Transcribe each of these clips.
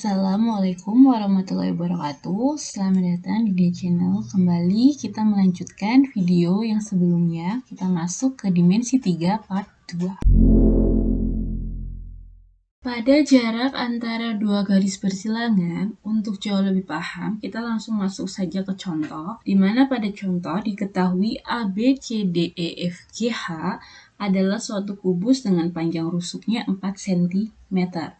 Assalamualaikum warahmatullahi wabarakatuh. Selamat datang di D Channel. Kembali kita melanjutkan video yang sebelumnya. Kita masuk ke dimensi 3 part 2. Pada jarak antara dua garis bersilangan, untuk jauh lebih paham, kita langsung masuk saja ke contoh, di mana pada contoh diketahui ABCDEFGH adalah suatu kubus dengan panjang rusuknya 4 cm.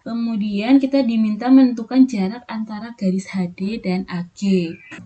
Kemudian kita diminta menentukan jarak antara garis HD dan AG.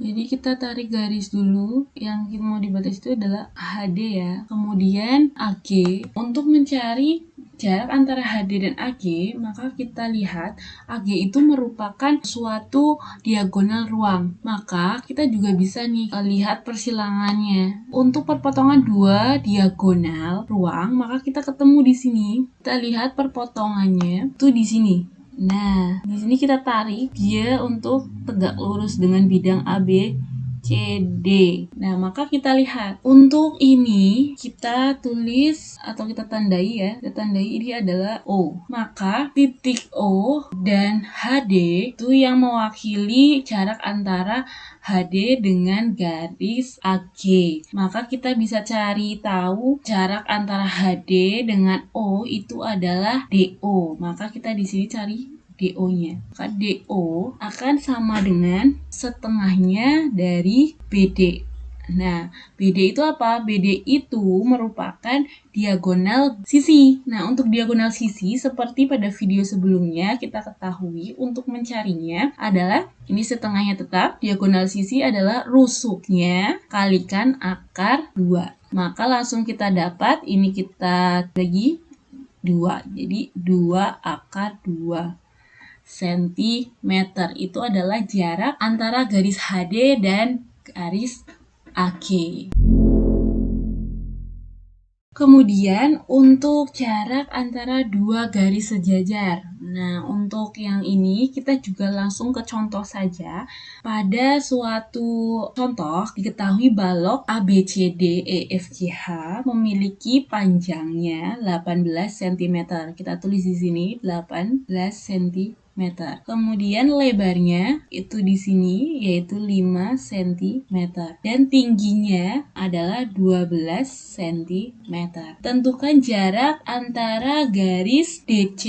Jadi kita tarik garis dulu, yang mau dibatas itu adalah HD ya. Kemudian AG. Untuk mencari jarak antara HD dan AG, maka kita lihat AG itu merupakan suatu diagonal ruang. Maka kita juga bisa nih lihat persilangannya. Untuk perpotongan dua diagonal ruang, maka kita ketemu di sini. Kita lihat perpotongannya itu di sini. Nah, di sini kita tarik dia untuk tegak lurus dengan bidang AB CD. Nah, maka kita lihat untuk ini kita tulis atau kita tandai ya. Kita tandai ini adalah O. Maka titik O dan HD itu yang mewakili jarak antara HD dengan garis AG. Maka kita bisa cari tahu jarak antara HD dengan O itu adalah DO. Maka kita di sini cari DO-nya. Maka DO akan sama dengan setengahnya dari BD. Nah, BD itu apa? BD itu merupakan diagonal sisi. Nah, untuk diagonal sisi, seperti pada video sebelumnya, kita ketahui untuk mencarinya adalah ini setengahnya tetap, diagonal sisi adalah rusuknya kalikan akar 2. Maka langsung kita dapat, ini kita bagi 2. Jadi 2 akar 2 cm. Itu adalah jarak antara garis HD dan garis AG. Kemudian untuk jarak antara dua garis sejajar. Nah, untuk yang ini kita juga langsung ke contoh saja. Pada suatu contoh diketahui balok ABCDEFGH memiliki panjangnya 18 cm. Kita tulis di sini 18 cm. Kemudian lebarnya itu di sini yaitu 5 cm dan tingginya adalah 12 cm. Tentukan jarak antara garis DC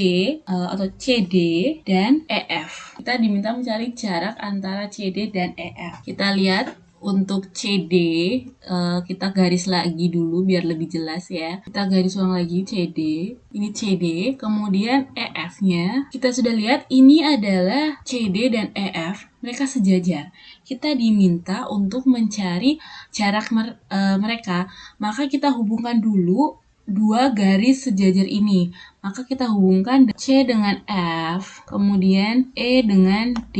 atau CD dan EF. Kita diminta mencari jarak antara CD dan EF. Kita lihat untuk CD, kita garis lagi dulu biar lebih jelas ya. Kita garis ulang lagi CD, ini CD, kemudian EF-nya. Kita sudah lihat ini adalah CD dan EF, mereka sejajar. Kita diminta untuk mencari jarak mereka, maka kita hubungkan dulu dua garis sejajar ini. Maka kita hubungkan C dengan F, kemudian E dengan D,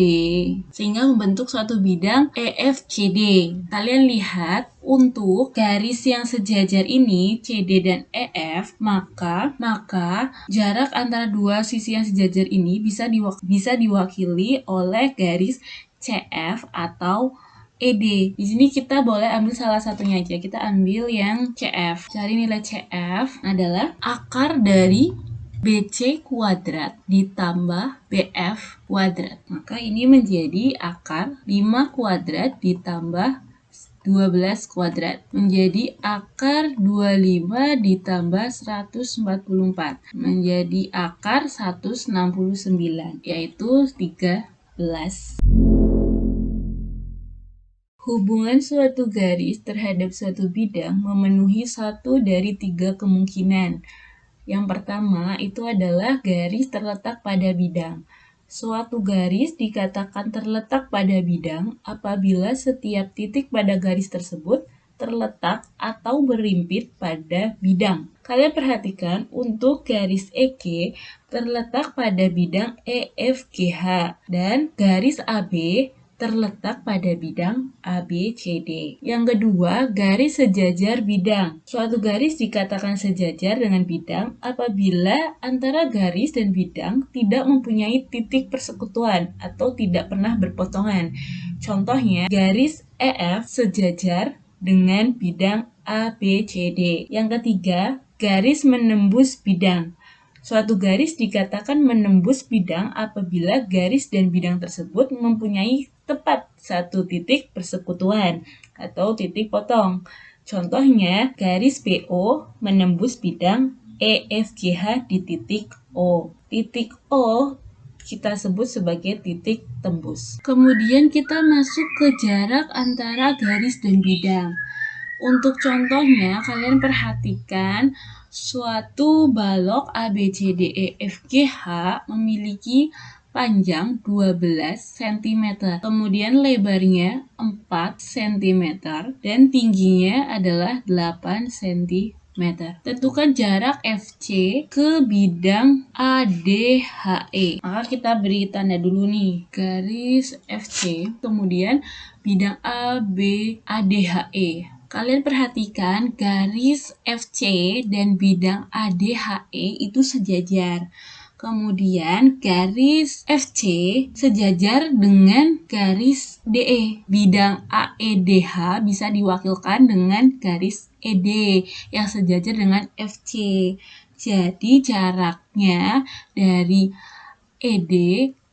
sehingga membentuk suatu bidang EFCD. Kalian lihat untuk garis yang sejajar ini CD dan EF, maka jarak antara dua sisi yang sejajar ini bisa diwakili oleh garis CF atau ED. Di sini kita boleh ambil salah satunya aja. Kita ambil yang CF. Cari nilai CF adalah akar dari BC kuadrat ditambah BF kuadrat. Maka ini menjadi akar 5 kuadrat ditambah 12 kuadrat. Menjadi akar 25 ditambah 144. Menjadi akar 169, yaitu 13. Hubungan suatu garis terhadap suatu bidang memenuhi satu dari 3 kemungkinan. Yang pertama itu adalah garis terletak pada bidang. Suatu garis dikatakan terletak pada bidang apabila setiap titik pada garis tersebut terletak atau berimpit pada bidang. Kalian perhatikan untuk garis EG terletak pada bidang EFGH dan garis AB terletak pada bidang ABCD. Yang kedua, garis sejajar bidang. Suatu garis dikatakan sejajar dengan bidang apabila antara garis dan bidang tidak mempunyai titik persekutuan atau tidak pernah berpotongan. Contohnya, garis EF sejajar dengan bidang ABCD. Yang ketiga, garis menembus bidang. Suatu garis dikatakan menembus bidang apabila garis dan bidang tersebut mempunyai tepat satu titik persekutuan atau titik potong. Contohnya, garis BO menembus bidang EFGH di titik O. Titik O kita sebut sebagai titik tembus. Kemudian kita masuk ke jarak antara garis dan bidang. Untuk contohnya, kalian perhatikan suatu balok ABCDEFGH memiliki panjang 12 cm, kemudian lebarnya 4 cm, dan tingginya adalah 8 cm. Tentukan jarak FC ke bidang ADHE. Maka kita beri tanda dulu nih, garis FC, kemudian bidang ADHE. Kalian perhatikan garis FC dan bidang ADHE itu sejajar. Kemudian garis FC sejajar dengan garis DE. Bidang AEDH bisa diwakilkan dengan garis ED yang sejajar dengan FC. Jadi jaraknya dari ED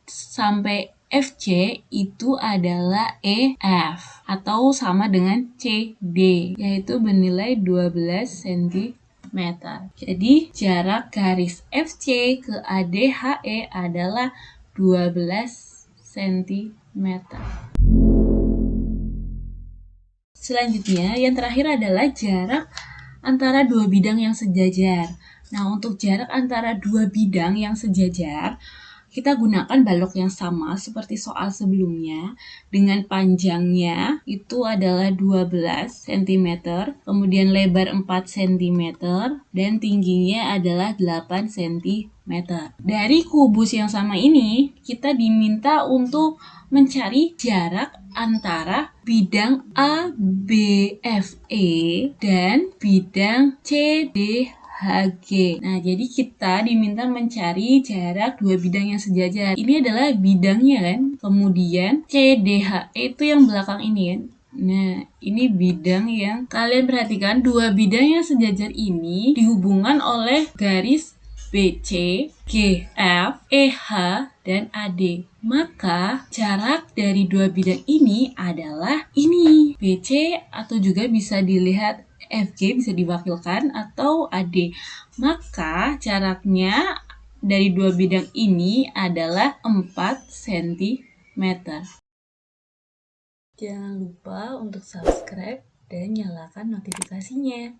sampai FC itu adalah EF atau sama dengan CD, yaitu bernilai 12 cm. Jadi jarak garis FC ke ADHE adalah 12 cm. Selanjutnya, yang terakhir adalah jarak antara dua bidang yang sejajar. Nah, untuk jarak antara dua bidang yang sejajar, kita gunakan balok yang sama seperti soal sebelumnya, dengan panjangnya itu adalah 12 cm, kemudian lebar 4 cm, dan tingginya adalah 8 cm. Dari kubus yang sama ini, kita diminta untuk mencari jarak antara bidang ABFE dan bidang CDHG. Nah, jadi kita diminta mencari jarak dua bidang yang sejajar. Ini adalah bidangnya kan. Kemudian CDHE itu yang belakang ini kan. Nah, ini bidang yang kalian perhatikan, dua bidang yang sejajar ini dihubungkan oleh garis BC, GF, EH, dan AD. Maka jarak dari dua bidang ini adalah ini, BC, atau juga bisa dilihat FG bisa diwakilkan, atau AD. Maka jaraknya dari dua bidang ini adalah 4 cm. Jangan lupa untuk subscribe dan nyalakan notifikasinya.